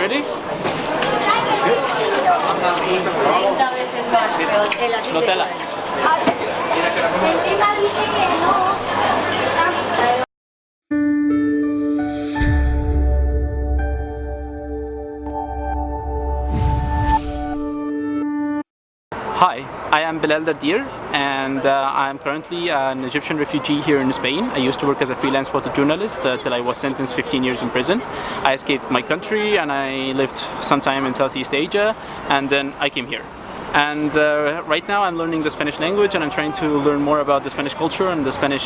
ready? Good. Nutella. Hi, I am Belal Darder, and I am currently an Egyptian refugee here in Spain. I used to work as a freelance photojournalist till I was sentenced 15 years in prison. I escaped my country and I lived some time in Southeast Asia, and then I came here. And right now I'm learning the Spanish language, and I'm trying to learn more about the Spanish culture and the Spanish,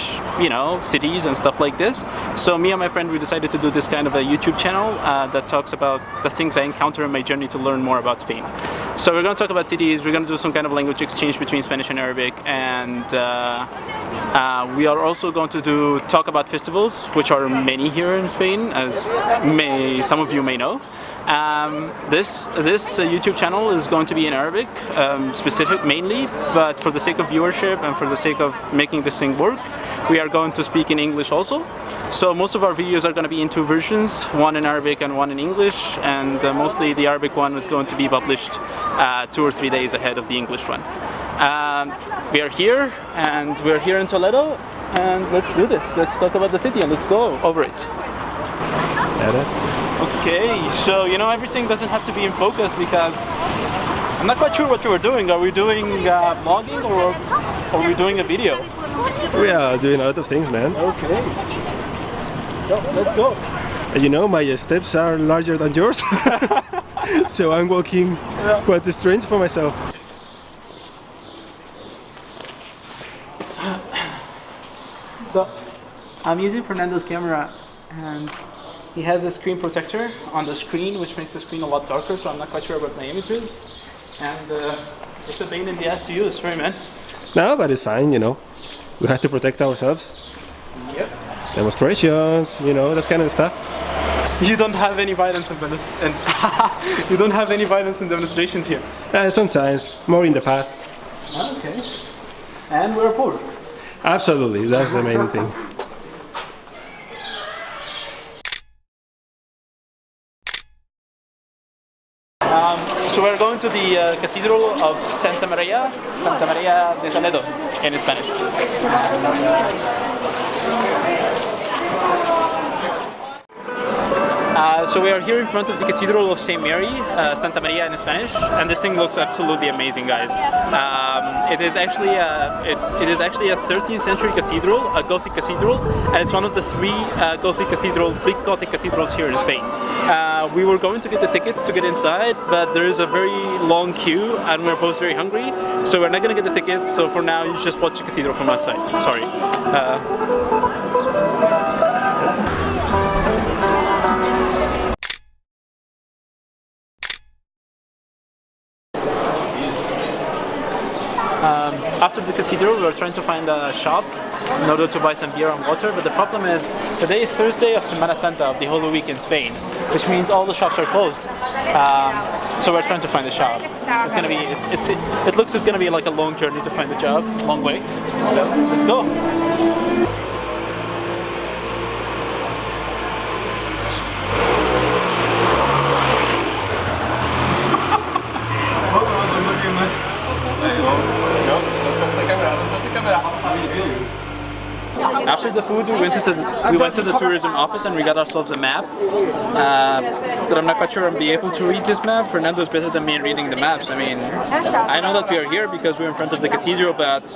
cities and stuff like this. So me and my friend, we decided to do this kind of a YouTube channel that talks about the things I encounter in my journey to learn more about Spain. So we're going to talk about cities, we're going to do some kind of language exchange between Spanish and Arabic, and we are also going to talk about festivals, which are many here in Spain, as some of you may know. This YouTube channel is going to be in Arabic, specific mainly, but for the sake of viewership and for the sake of making this thing work, we are going to speak in English also. So most of our videos are going to be in two versions, one in Arabic and one in English, and mostly the Arabic one is going to be published 2 or 3 days ahead of the English one. We are here, and we're here in Toledo, and let's do this. Let's talk about the city and let's go over it. Okay, so everything doesn't have to be in focus because I'm not quite sure what we're doing. Are we doing vlogging or are we doing a video? We are doing a lot of things, man. Okay. So let's go. My steps are larger than yours, so I'm walking quite strange for myself. So I'm using Fernando's camera, and he has a screen protector on the screen, which makes the screen a lot darker, so I'm not quite sure what my image is. And it's a pain in the ass to use, sorry man. No, but it's fine, We have to protect ourselves. Yep. Demonstrations, that kind of stuff. You don't have any violence and you don't have any violence and demonstrations here. Sometimes, more in the past. Okay. And we're poor. Absolutely, that's the main thing. So we're going to the Cathedral of Santa Maria de Toledo in Spanish. So we are here in front of the Cathedral of St. Mary, Santa Maria in Spanish, and this thing looks absolutely amazing, guys. It is actually a 13th century cathedral, a Gothic cathedral, and it's one of the 3 Gothic cathedrals, big Gothic cathedrals here in Spain. We were going to get the tickets to get inside, but there is a very long queue, and we're both very hungry, so we're not going to get the tickets. So for now, you just watch the cathedral from outside. Sorry. After the cathedral, we were trying to find a shop in order to buy some beer and water, but the problem is today is Thursday of Semana Santa, of the Holy Week in Spain, which means all the shops are closed. So we're trying to find a shop. It's gonna be, it looks it's gonna be like a long journey to find a job, long way. So let's go. After the food, we went to the tourism office and we got ourselves a map. But I'm not quite sure I'll be able to read this map. Fernando's better than me in reading the maps. I mean, I know that we are here because we're in front of the cathedral, but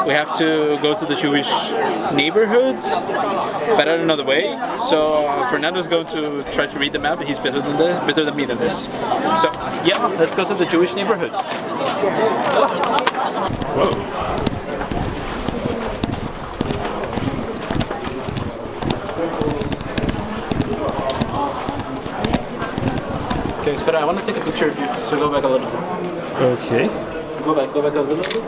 we have to go to the Jewish neighborhoods, but I don't know the way. So Fernando's going to try to read the map, but he's better than me than this. So yeah, let's go to the Jewish neighborhood. Whoa. Okay, Espera, I want to take a picture of you, so go back a little bit. Okay. Go back a little bit.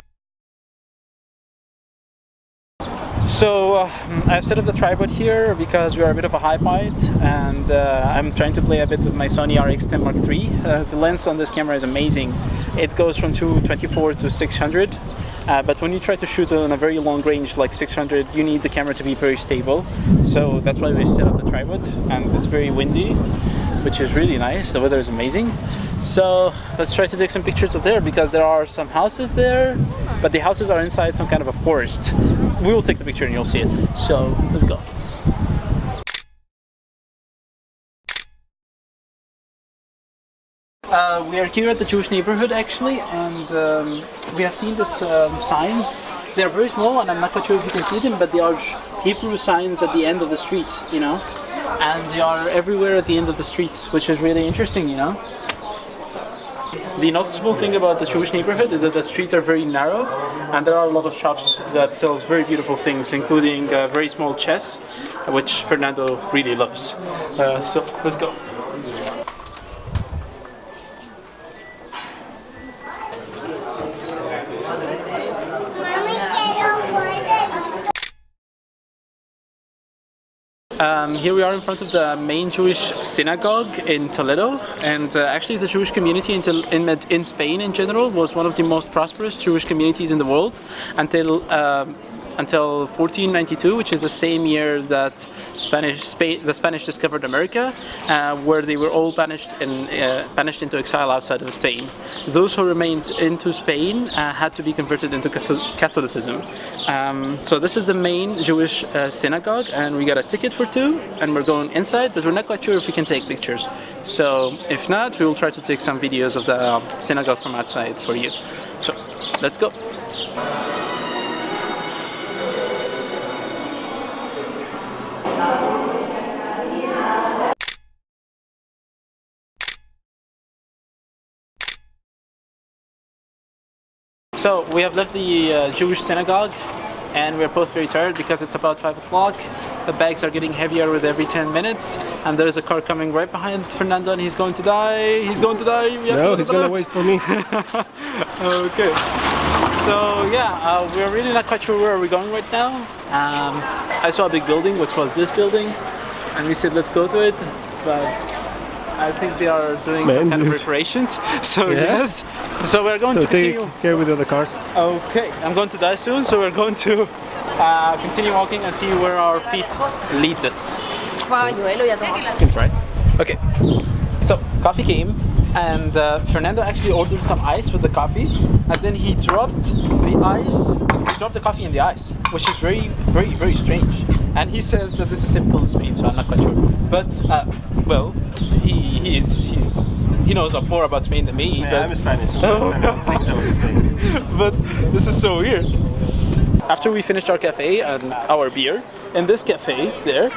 So I've set up the tripod here because we are a bit of a high point, and I'm trying to play a bit with my Sony RX10 Mark III. The lens on this camera is amazing. It goes from 224 to 600. But when you try to shoot on a very long range like 600, you need the camera to be very stable. So that's why we set up the tripod, and it's very windy. which is really nice. The weather is amazing. So let's try to take some pictures of there, because there are some houses there, but the houses are inside some kind of a forest. We will take the picture and you'll see it. So let's go. We are here at the Jewish neighborhood actually, and we have seen these signs. They are very small, and I'm not quite sure if you can see them, but they are Hebrew signs at the end of the street, you know, and they are everywhere at the end of the streets, which is really interesting, you know. The noticeable thing about the Jewish neighborhood is that the streets are very narrow, and there are a lot of shops that sells very beautiful things, including very small chess, which Fernando really loves. So let's go. Here we are in front of the main Jewish synagogue in Toledo, and actually the Jewish community in Spain in general was one of the most prosperous Jewish communities in the world until 1492, which is the same year that the Spanish discovered America, where they were all banished into exile outside of Spain. Those who remained into Spain had to be converted into Catholicism. So this is the main Jewish synagogue, and we got a ticket for 2, and we're going inside, but we're not quite sure if we can take pictures. So if not, we will try to take some videos of the synagogue from outside for you. So let's go. So we have left the Jewish synagogue, and we're both very tired because it's about 5 o'clock. The bags are getting heavier with every 10 minutes, and there's a car coming right behind Fernando, and he's going to die. He's going to die. No, he's going to wait for me. Okay. So yeah, we're really not quite sure where we're going right now. I saw a big building, which was this building, and we said let's go to it, but I think they are doing some kind of reparations. So yeah. Yes. So we're going to continue. Take care with the other cars. Okay. I'm going to die soon, so we're going to continue walking and see where our feet leads us. You can try. Okay. So coffee came, and Fernando actually ordered some ice with the coffee, and then he dropped the ice. He dropped the coffee in the ice, which is very, very, very strange. And he says that this is typical of Spain, so I'm not quite sure. But well, he knows more about Spain than me. Yeah, but I'm Spanish. So I know things about Spain. But this is so weird. After we finished our cafe and our beer, in this cafe there,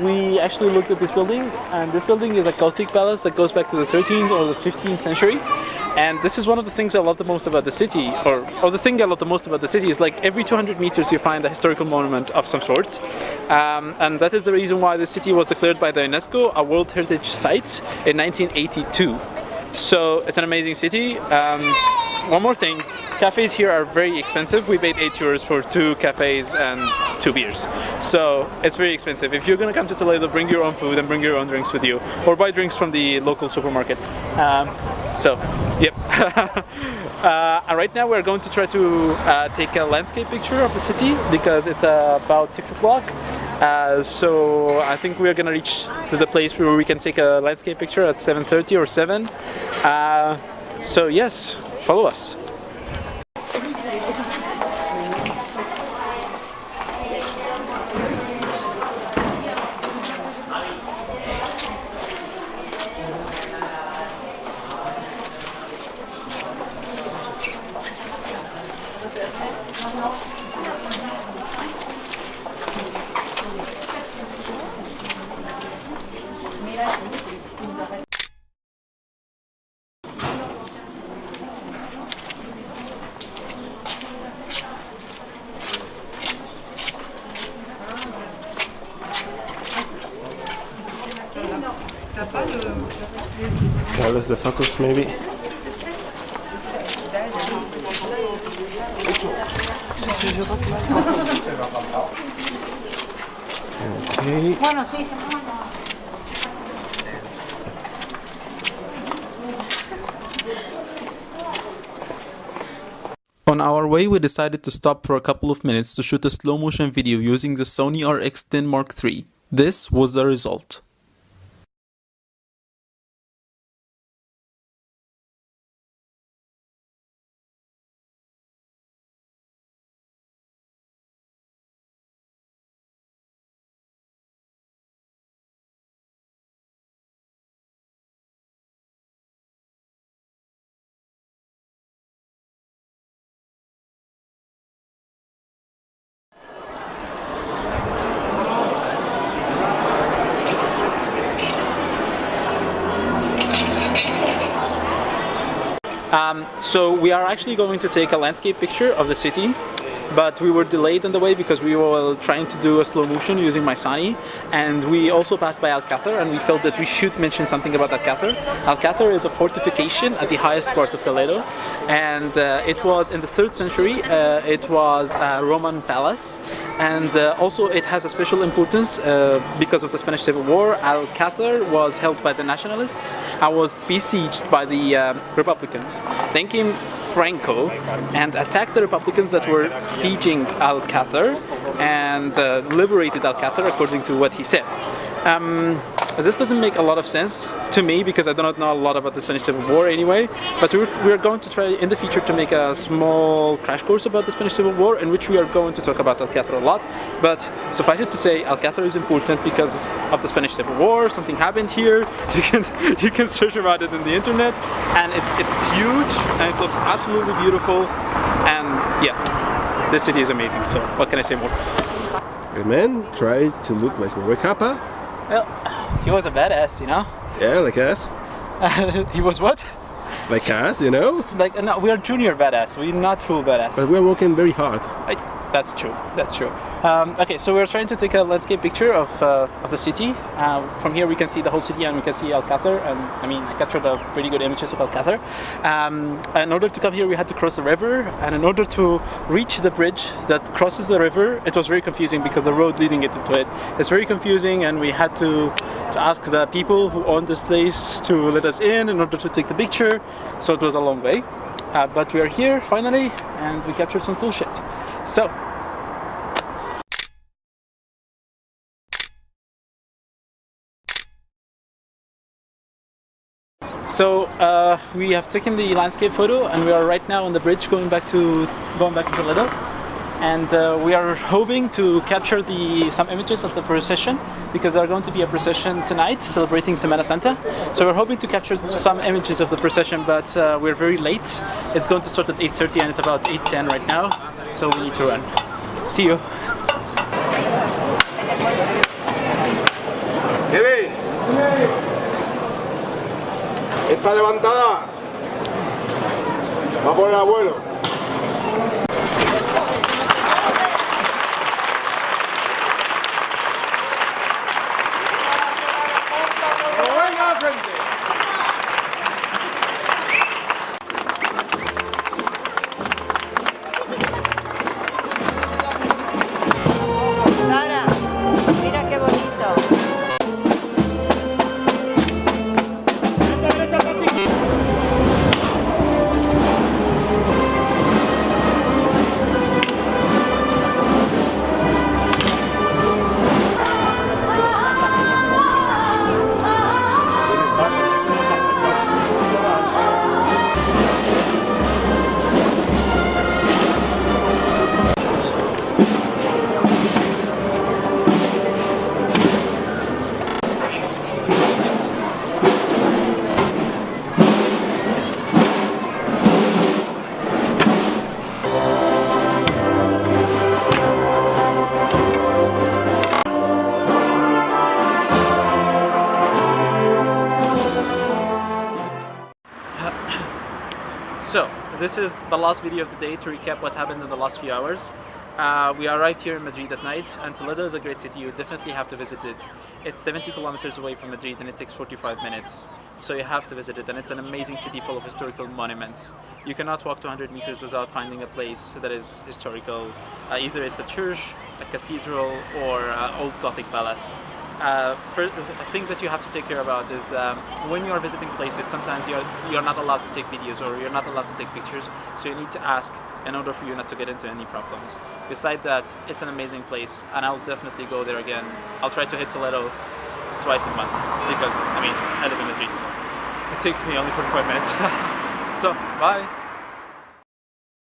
we actually looked at this building, and this building is a Gothic palace that goes back to the 13th or the 15th century. And this is one of the things I love the most about the city, or the thing I love the most about the city is like every 200 meters you find a historical monument of some sort. And that is the reason why the city was declared by the UNESCO a World Heritage Site in 1982. So it's an amazing city. And one more thing, cafes here are very expensive. We paid 8 euros for 2 cafes and 2 beers. So it's very expensive. If you're gonna come to Toledo, bring your own food and bring your own drinks with you, or buy drinks from the local supermarket. Yep. And right now we're going to try to take a landscape picture of the city because it's about 6 o'clock. So I think we're gonna reach to the place where we can take a landscape picture at 7:30 or 7. So yes, follow us. Carlos the focus maybe. Okay. On our way, we decided to stop for a couple of minutes to shoot a slow motion video using the Sony RX10 Mark III. This was the result. So we are actually going to take a landscape picture of the city, but we were delayed on the way because we were trying to do a slow motion using my Sony, and we also passed by Alcázar, and we felt that we should mention something about Alcázar. Alcázar is a fortification at the highest part of Toledo, and it was in the 3rd century. It was a Roman palace, and also it has a special importance because of the Spanish Civil War. Alcázar was held by the nationalists and was besieged by the Republicans. Then came Franco and attacked the Republicans that were sieging Alcázar and liberated Alcázar according to what he said. This doesn't make a lot of sense to me because I do not know a lot about the Spanish Civil War anyway, but we're going to try in the future to make a small crash course about the Spanish Civil War in which we are going to talk about Alcázar a lot. But suffice it to say, Alcázar is important because of the Spanish Civil War. Something happened here. You can search about it on the internet, and it's huge and it looks absolutely beautiful, and yeah, this city is amazing. So what can I say more? The man tried to look like a Kappa. Well, he was a badass, you know? Yeah, like us. He was what? Like us, you know? Like, no, we are junior badass, we're not full badass. But we're working very hard. That's true, that's true. Okay, so we're trying to take a landscape picture of the city. From here we can see the whole city and we can see Alcázar, and I mean, I captured a pretty good images of Alcázar. In order to come here we had to cross the river, and in order to reach the bridge that crosses the river, it was very confusing because the road leading it into it is very confusing, and we had to ask the people who own this place to let us in order to take the picture, so it was a long way. But we are here finally, and we captured some cool shit. So, we have taken the landscape photo, and we are right now on the bridge going back to Toledo, and we are hoping to capture some images of the procession because there are going to be a procession tonight celebrating Semana Santa. So we're hoping to capture some images of the procession, but we're very late. It's going to start at 8:30 and it's about 8:10 right now, so we need to run. See you. Kevin, esta levantada va por el abuelo. ¡Venga, frente! Sara, mira qué bonito. So, this is the last video of the day to recap what happened in the last few hours. We arrived here in Madrid at night, and Toledo is a great city. You definitely have to visit it. It's 70 kilometers away from Madrid and it takes 45 minutes. So you have to visit it, and it's an amazing city full of historical monuments. You cannot walk 200 meters without finding a place that is historical. Either it's a church, a cathedral, or an old Gothic palace. First, a thing that you have to take care about is when you are visiting places, sometimes you're not allowed to take videos or you're not allowed to take pictures, so you need to ask in order for you not to get into any problems. Besides that, it's an amazing place, and I'll definitely go there again. I'll try to hit Toledo twice a month because, I mean, I live in Madrid, so it takes me only 45 minutes. So, bye!